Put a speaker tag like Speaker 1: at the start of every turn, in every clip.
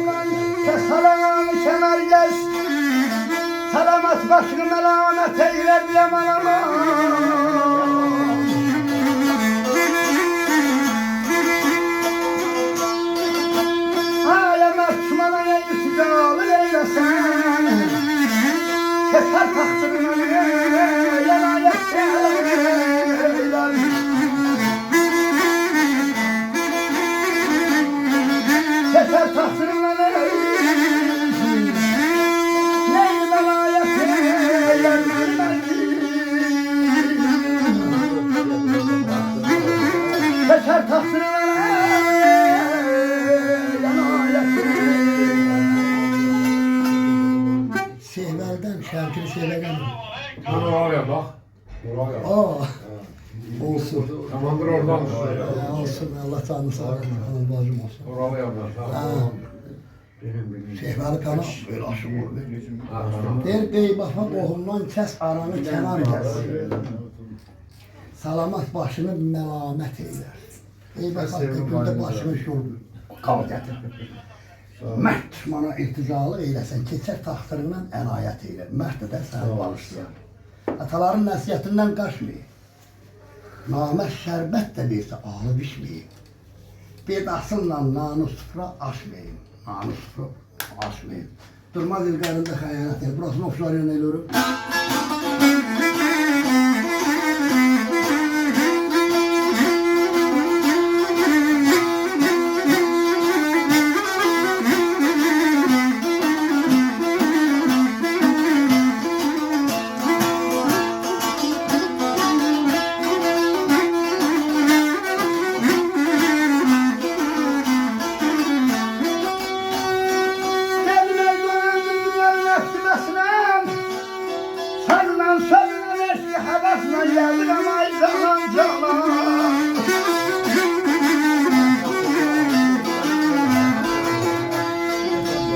Speaker 1: yolundan salam kemer gez. Selamet başını melamet eyler yaman aman. Alemet şumana ne yüzücalı eylesin. Keser taksırını yana yakseler. Keser taksırını neydi bana yakseler. Keser taksırını
Speaker 2: Sehvel'den, Şarkılı Sehvel'den.
Speaker 3: Oraya bak. Oraya.
Speaker 2: Olsun.
Speaker 3: Tamamdır oradan.
Speaker 2: Olsun, Allah canını sağ olsun. Hanım bacım olsun.
Speaker 3: Oraya bak.
Speaker 2: Sehvel'i kana böyle aşık oldu. Der beybafa qohumdan kes aranı kenar kes. Salamat başını melamet eyler. Beybafa günde başını şul kal getir. Məhd düşmana ilticalı eyləsən, keçər taxtırından ənayət eylər. Məhd edər səni bağışlayan. Ataların nəsiyyətindən qaçmayın. Namət şərbət də versə ağlı bişməyin. Bedasınla nanusufra aşmayın. Nanusufra aşmayın. Durmaz ilqərində xəyanət edir. Burasını oxşar yönə eləyorum.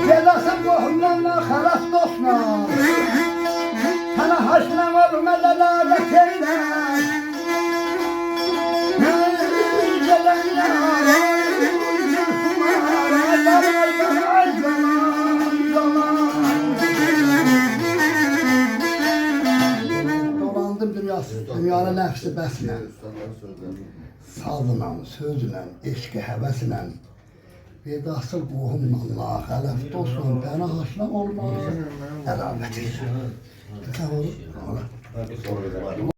Speaker 2: Gedəsən qohumlarla xalas dostla. Sənə haşlan olmaz ədalət eylər. Dolandım dünyanın nəfsi bəslə. Sazla, sözlə, eşqi həvəslə. Vedasıl qohumla, xələf dostla, bənə haşlan olmaz ədalət eylər. Sağ olun.